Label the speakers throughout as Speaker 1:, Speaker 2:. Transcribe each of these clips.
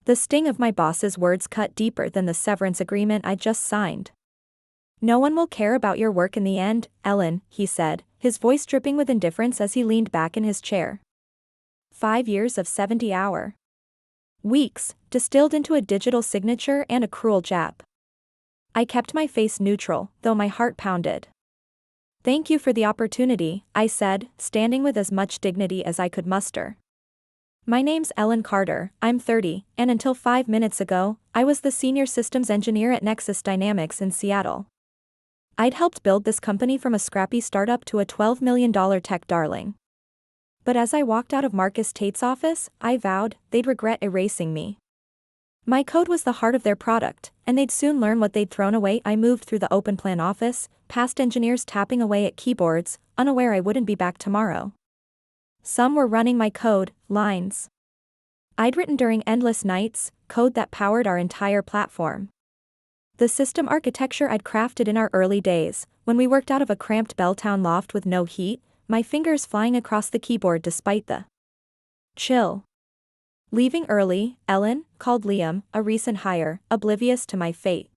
Speaker 1: The sting of my boss's words cut deeper than the severance agreement I just signed. "No one will care about your work in the end, Ellen," he said, his voice dripping with indifference as he leaned back in his chair. 5 years of 70-hour weeks, distilled into a digital signature and a cruel jab. I kept my face neutral, though my heart pounded. "Thank you for the opportunity," I said, standing with as much dignity as I could muster. "My name's Ellen Carter, I'm 30, and until 5 minutes ago, I was the senior systems engineer at Nexus Dynamics in Seattle. I'd helped build this company from a scrappy startup to a $12 million tech darling. But as I walked out of Marcus Tate's office, I vowed they'd regret erasing me. My code was the heart of their product, and they'd soon learn what they'd thrown away." I moved through the open plan office, past engineers tapping away at keyboards, unaware I wouldn't be back tomorrow. Some were running my code, lines I'd written during endless nights, code that powered our entire platform. The system architecture I'd crafted in our early days, when we worked out of a cramped Belltown loft with no heat, my fingers flying across the keyboard despite the chill. "Leaving early, Ellen?" called Liam, a recent hire, oblivious to my fate.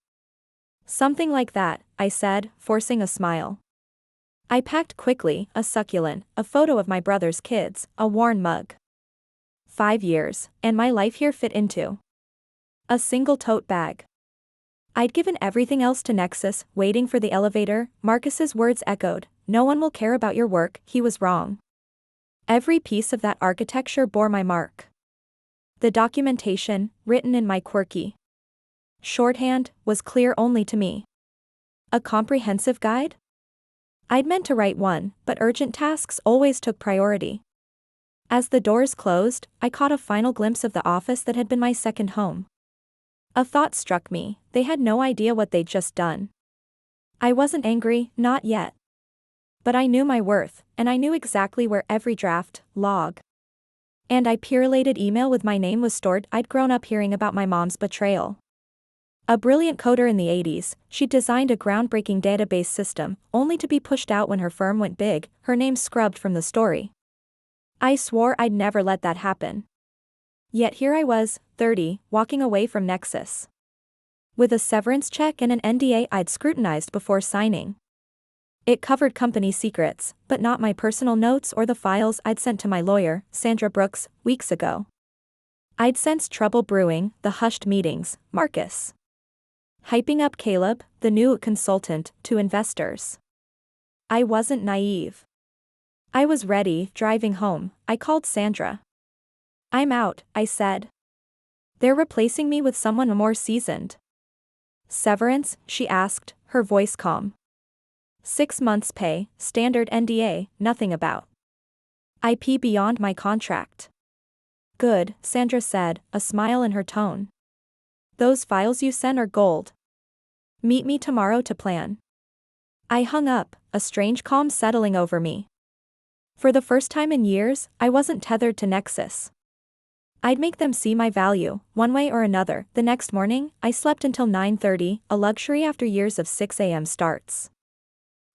Speaker 1: "Something like that," I said, forcing a smile. I packed quickly, a succulent, a photo of my brother's kids, a worn mug. 5 years, and my life here fit into a single tote bag. I'd given everything else to Nexus, waiting for the elevator. Marcus's words echoed, "No one will care about your work." He was wrong. Every piece of that architecture bore my mark. The documentation, written in my quirky shorthand, was clear only to me. A comprehensive guide? I'd meant to write one, but urgent tasks always took priority. As the doors closed, I caught a final glimpse of the office that had been my second home. A thought struck me, they had no idea what they'd just done. I wasn't angry, not yet. But I knew my worth, and I knew exactly where every draft, log, and purelated email with my name was stored. I'd grown up hearing about my mom's betrayal. A brilliant coder in the 80s, she'd designed a groundbreaking database system, only to be pushed out when her firm went big, her name scrubbed from the story. I swore I'd never let that happen. Yet here I was, 30, walking away from Nexus, with a severance check and an NDA I'd scrutinized before signing. It covered company secrets, but not my personal notes or the files I'd sent to my lawyer, Sandra Brooks, weeks ago. I'd sensed trouble brewing, the hushed meetings, Marcus hyping up Caleb, the new consultant, to investors. I wasn't naive. I was ready. Driving home, I called Sandra. "I'm out," I said. "They're replacing me with someone more seasoned." "Severance?" she asked, her voice calm. 6 months pay, standard NDA, nothing about IP beyond my contract. "Good," Sandra said, a smile in her tone. "Those files you sent are gold. Meet me tomorrow to plan." I hung up, a strange calm settling over me. For the first time in years, I wasn't tethered to Nexus. I'd make them see my value, one way or another. The next morning, I slept until 9:30, a luxury after years of 6 a.m. starts.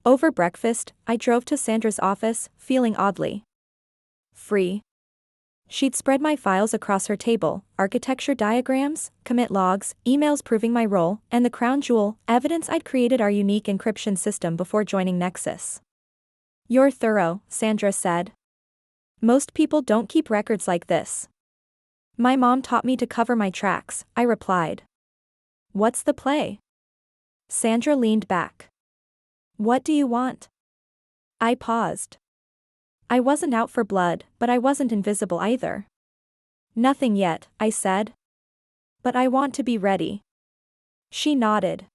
Speaker 1: Over breakfast, I drove to Sandra's office, feeling oddly free. She'd spread my files across her table, architecture diagrams, commit logs, emails proving my role, and the crown jewel, evidence I'd created our unique encryption system before joining Nexus. "You're thorough," Sandra said. "Most people don't keep records like this." "My mom taught me to cover my tracks," I replied. "What's the play?" Sandra leaned back. "What do you want?" I paused. I wasn't out for blood, but I wasn't invisible either. "Nothing yet," I said. "But I want to be ready." She nodded.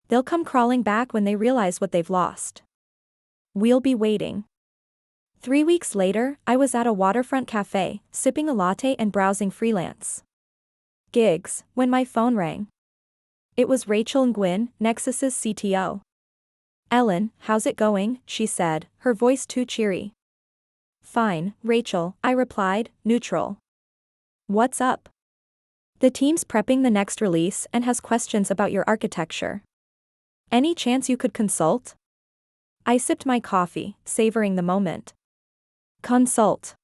Speaker 1: "They'll come crawling back when they realize what they've lost. We'll be waiting." 3 weeks later, I was at a waterfront cafe, sipping a latte and browsing freelance gigs, when my phone rang. It was Rachel Nguyen, Nexus's CTO. "Ellen, how's it going?" she said, her voice too cheery. "Fine, Rachel," I replied, neutral. "What's up?" "The team's prepping the next release and has questions about your architecture. Any chance you could consult?" I sipped my coffee, savoring the moment. "Consult?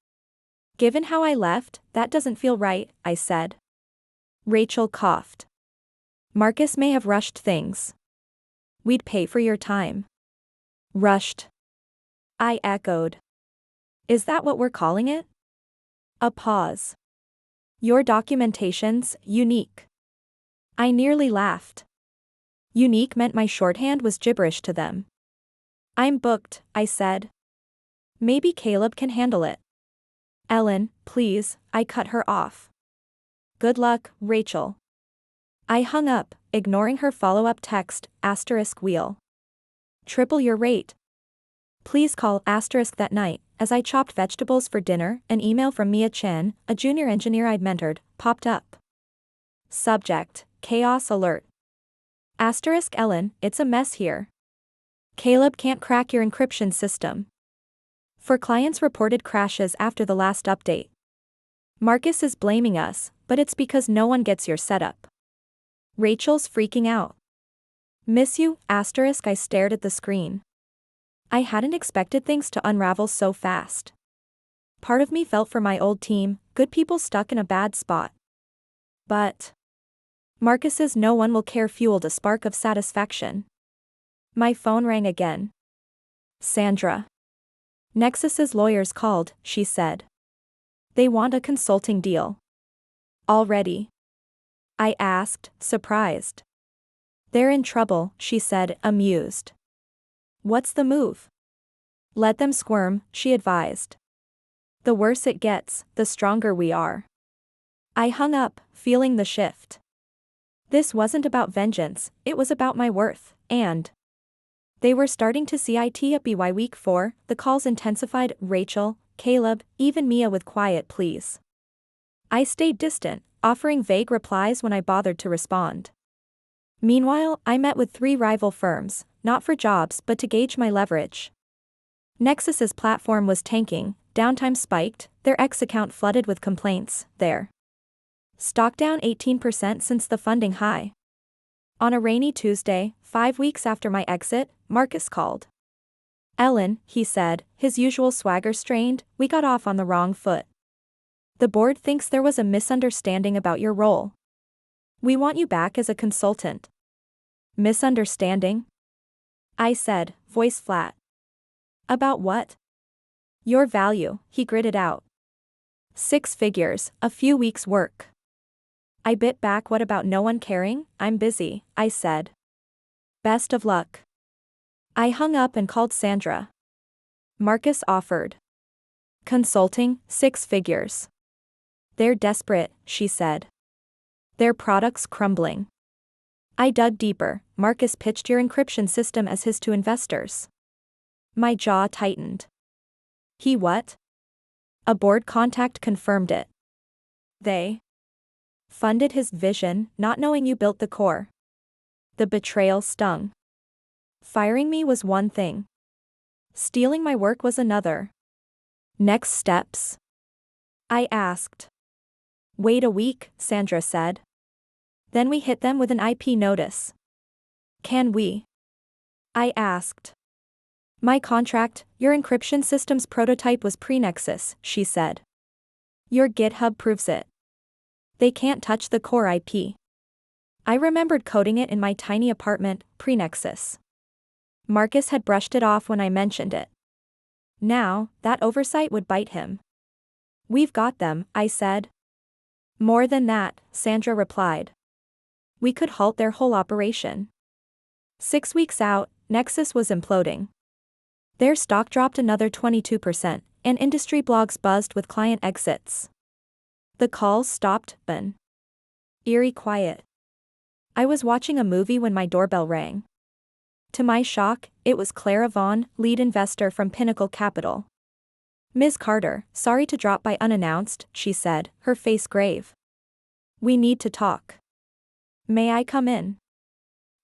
Speaker 1: Given how I left, that doesn't feel right," I said. Rachel coughed. Marcus may have rushed things. We'd pay for your time. Rushed. I echoed. Is that what we're calling it? A pause. Your documentation's unique. I nearly laughed. Unique meant my shorthand was gibberish to them. I'm booked, I said. Maybe Caleb can handle it. Ellen, please, I cut her off. Good luck, Rachel. I hung up, ignoring her follow-up text, *wheel. Triple your rate. Please call that night. As I chopped vegetables for dinner, an email from Mia Chen, a junior engineer I'd mentored, popped up. Subject, chaos alert. Ellen, it's a mess here. Caleb can't crack your encryption system. For clients reported crashes after the last update. Marcus is blaming us, but it's because no one gets your setup. Rachel's freaking out. Miss you, I stared at the screen. I hadn't expected things to unravel so fast. Part of me felt for my old team, good people stuck in a bad spot. But Marcus's no one will care fueled a spark of satisfaction. My phone rang again. Sandra. Nexus's lawyers called, she said. They want a consulting deal. Already? I asked, surprised. They're in trouble, she said, amused. What's the move? Let them squirm, she advised. The worse it gets, the stronger we are. I hung up, feeling the shift. This wasn't about vengeance, it was about my worth, and they were starting to see it up by week 4, the calls intensified, Rachel, Caleb, even Mia with quiet pleas. I stayed distant, offering vague replies when I bothered to respond. Meanwhile, I met with 3 rival firms, not for jobs but to gauge my leverage. Nexus's platform was tanking, downtime spiked, their X account flooded with complaints, their stock down 18% since the funding high. On a rainy Tuesday, 5 weeks after my exit, Marcus called. Ellen, he said, his usual swagger strained, we got off on the wrong foot. The board thinks there was a misunderstanding about your role. We want you back as a consultant. Misunderstanding? I said, voice flat. About what? Your value, he gritted out. 6 figures, a few weeks' work. I bit back. What about no one caring? I'm busy, I said. Best of luck. I hung up and called Sandra. Marcus offered. Consulting, 6 figures. They're desperate, she said. Their product's crumbling. I dug deeper. Marcus pitched your encryption system as his to investors. My jaw tightened. He what? A board contact confirmed it. They funded his vision, not knowing you built the core. The betrayal stung. Firing me was one thing. Stealing my work was another. Next steps? I asked. Wait a week, Sandra said. Then we hit them with an IP notice. Can we? I asked. My contract, your encryption system's prototype was pre-Nexus, she said. Your GitHub proves it. They can't touch the core IP. I remembered coding it in my tiny apartment, pre-Nexus. Marcus had brushed it off when I mentioned it. Now, that oversight would bite him. We've got them, I said. More than that, Sandra replied. We could halt their whole operation. 6 weeks out, Nexus was imploding. Their stock dropped another 22%, and industry blogs buzzed with client exits. The calls stopped, then. Eerie quiet. I was watching a movie when my doorbell rang. To my shock, it was Clara Vaughn, lead investor from Pinnacle Capital. Ms. Carter, sorry to drop by unannounced, she said, her face grave. We need to talk. May I come in?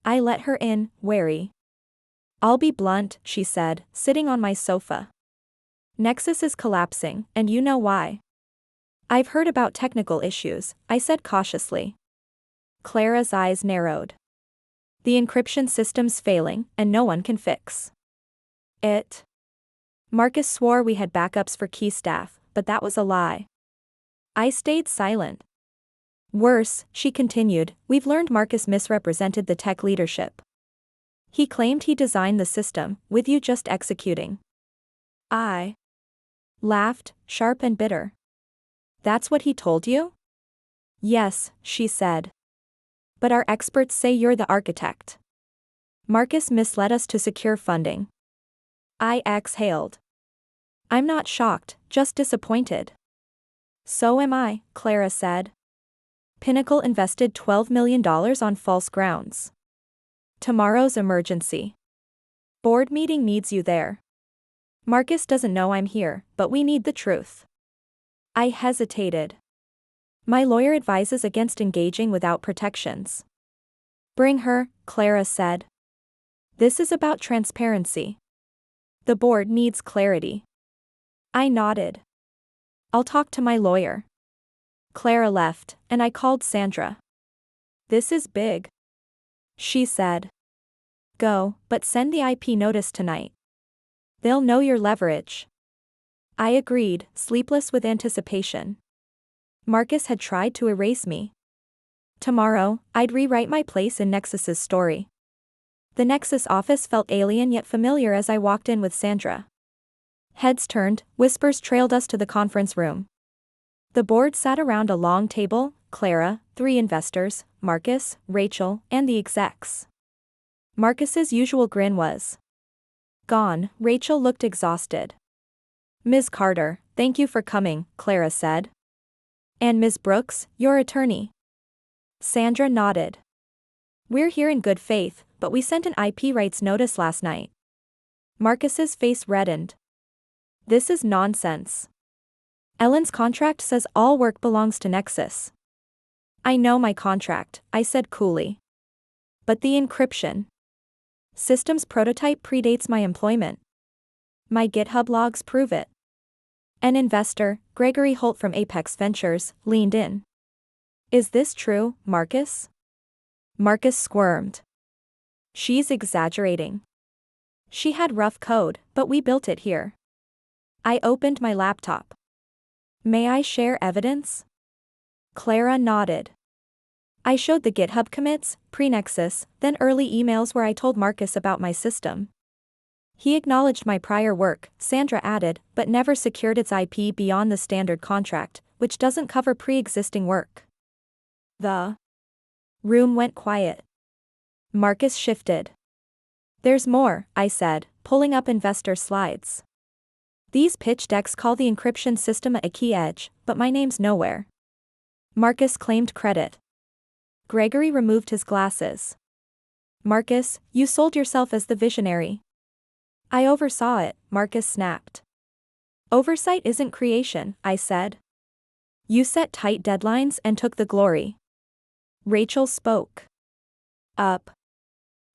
Speaker 1: I let her in, wary. I'll be blunt, she said, sitting on my sofa. Nexus is collapsing, and you know why. I've heard about technical issues, I said cautiously. Clara's eyes narrowed. The encryption system's failing, and no one can fix it. Marcus swore we had backups for key staff, but that was a lie. I stayed silent. Worse, she continued, we've learned Marcus misrepresented the tech leadership. He claimed he designed the system, with you just executing. I laughed, sharp and bitter. That's what he told you? Yes, she said. But our experts say you're the architect. Marcus misled us to secure funding. I exhaled. I'm not shocked, just disappointed. So am I, Clara said. Pinnacle invested $12 million on false grounds. Tomorrow's emergency. Board meeting needs you there. Marcus doesn't know I'm here, but we need the truth. I hesitated. My lawyer advises against engaging without protections. Bring her, Clara said. This is about transparency. The board needs clarity. I nodded. I'll talk to my lawyer. Clara left, and I called Sandra. This is big. She said. Go, but send the IP notice tonight. They'll know your leverage. I agreed, sleepless with anticipation. Marcus had tried to erase me. Tomorrow, I'd rewrite my place in Nexus's story. The Nexus office felt alien yet familiar as I walked in with Sandra. Heads turned, whispers trailed us to the conference room. The board sat around a long table, Clara, 3 investors, Marcus, Rachel, and the execs. Marcus's usual grin was gone. Rachel looked exhausted. Ms. Carter, thank you for coming, Clara said. And Ms. Brooks, your attorney. Sandra nodded. We're here in good faith, but we sent an IP rights notice last night. Marcus's face reddened. This is nonsense. Ellen's contract says all work belongs to Nexus. I know my contract, I said coolly. But the encryption system's prototype predates my employment. My GitHub logs prove it. An investor, Gregory Holt from Apex Ventures, leaned in. Is this true, Marcus? Marcus squirmed. She's exaggerating. She had rough code, but we built it here. I opened my laptop. May I share evidence? Clara nodded. I showed the GitHub commits, pre-Nexus, then early emails where I told Marcus about my system. He acknowledged my prior work, Sandra added, but never secured its IP beyond the standard contract, which doesn't cover pre-existing work. The room went quiet. Marcus shifted. There's more, I said, pulling up investor slides. These pitch decks call the encryption system a key edge, but my name's nowhere. Marcus claimed credit. Gregory removed his glasses. Marcus, you sold yourself as the visionary. I oversaw it, Marcus snapped. Oversight isn't creation, I said. You set tight deadlines and took the glory. Rachel spoke up.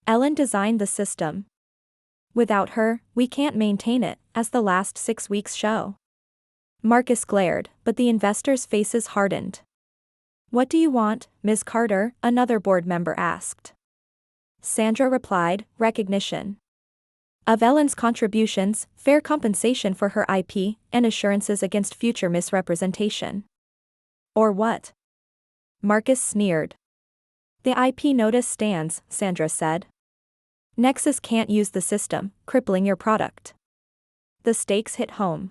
Speaker 1: Ellen designed the system. Without her, we can't maintain it, as the last 6 weeks show. Marcus glared, but the investors' faces hardened. What do you want, Ms. Carter? Another board member asked. Sandra replied, recognition of Ellen's contributions, fair compensation for her IP, and assurances against future misrepresentation. Or what? Marcus sneered. The IP notice stands, Sandra said. Nexus can't use the system, crippling your product. The stakes hit home.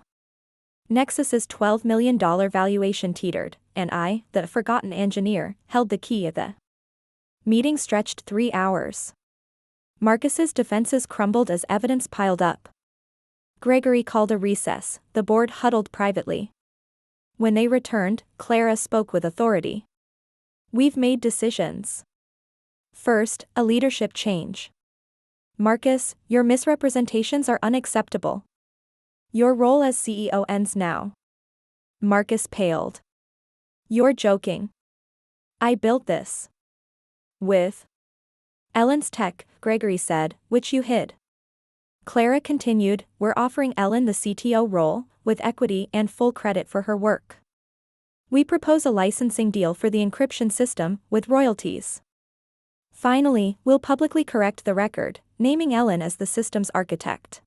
Speaker 1: Nexus's $12 million valuation teetered, and I, the forgotten engineer, held the key. The meeting stretched 3 hours. Marcus's defenses crumbled as evidence piled up. Gregory called a recess, the board huddled privately. When they returned, Clara spoke with authority. We've made decisions. First, a leadership change. Marcus, your misrepresentations are unacceptable. Your role as CEO ends now. Marcus paled. You're joking. I built this. With Ellen's tech, Gregory said, which you hid. Clara continued, we're offering Ellen the CTO role, with equity and full credit for her work. We propose a licensing deal for the encryption system, with royalties. Finally, we'll publicly correct the record, naming Ellen as the system's architect.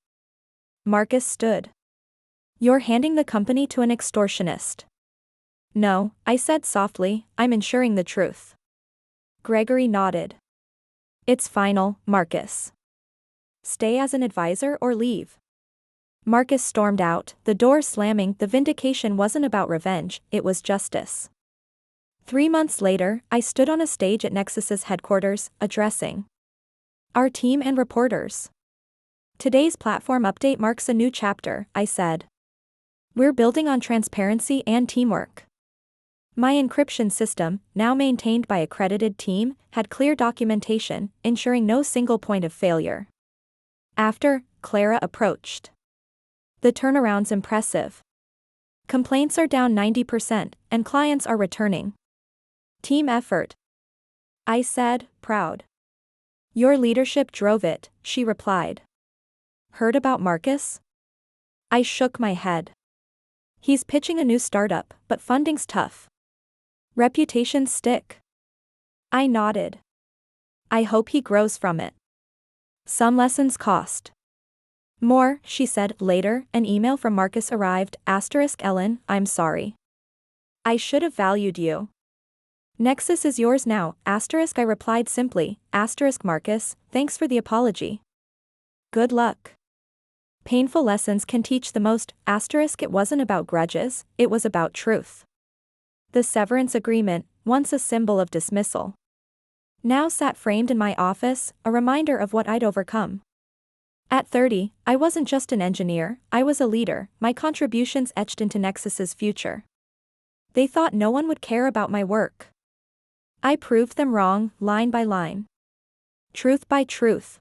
Speaker 1: Marcus stood. You're handing the company to an extortionist. No, I said softly, I'm ensuring the truth. Gregory nodded. It's final, Marcus. Stay as an advisor or leave. Marcus stormed out, the door slamming. The vindication wasn't about revenge, it was justice. 3 months later, I stood on a stage at Nexus's headquarters, addressing our team and reporters. Today's platform update marks a new chapter, I said. We're building on transparency and teamwork. My encryption system, now maintained by an accredited team, had clear documentation, ensuring no single point of failure. After, Clara approached. The turnaround's impressive. Complaints are down 90%, and clients are returning. Team effort. I said, proud. Your leadership drove it, she replied. Heard about Marcus? I shook my head. He's pitching a new startup, but funding's tough. Reputations stick. I nodded. I hope he grows from it. Some lessons cost more, she said. Later, an email from Marcus arrived, *Ellen, I'm sorry. I should have valued you. Nexus is yours now, *. I replied simply, *Marcus, thanks for the apology. Good luck. Painful lessons can teach the most, *. It wasn't about grudges, it was about truth. The severance agreement, once a symbol of dismissal, now sat framed in my office, a reminder of what I'd overcome. At 30, I wasn't just an engineer, I was a leader, my contributions etched into Nexus's future. They thought no one would care about my work. I proved them wrong, line by line. Truth by truth.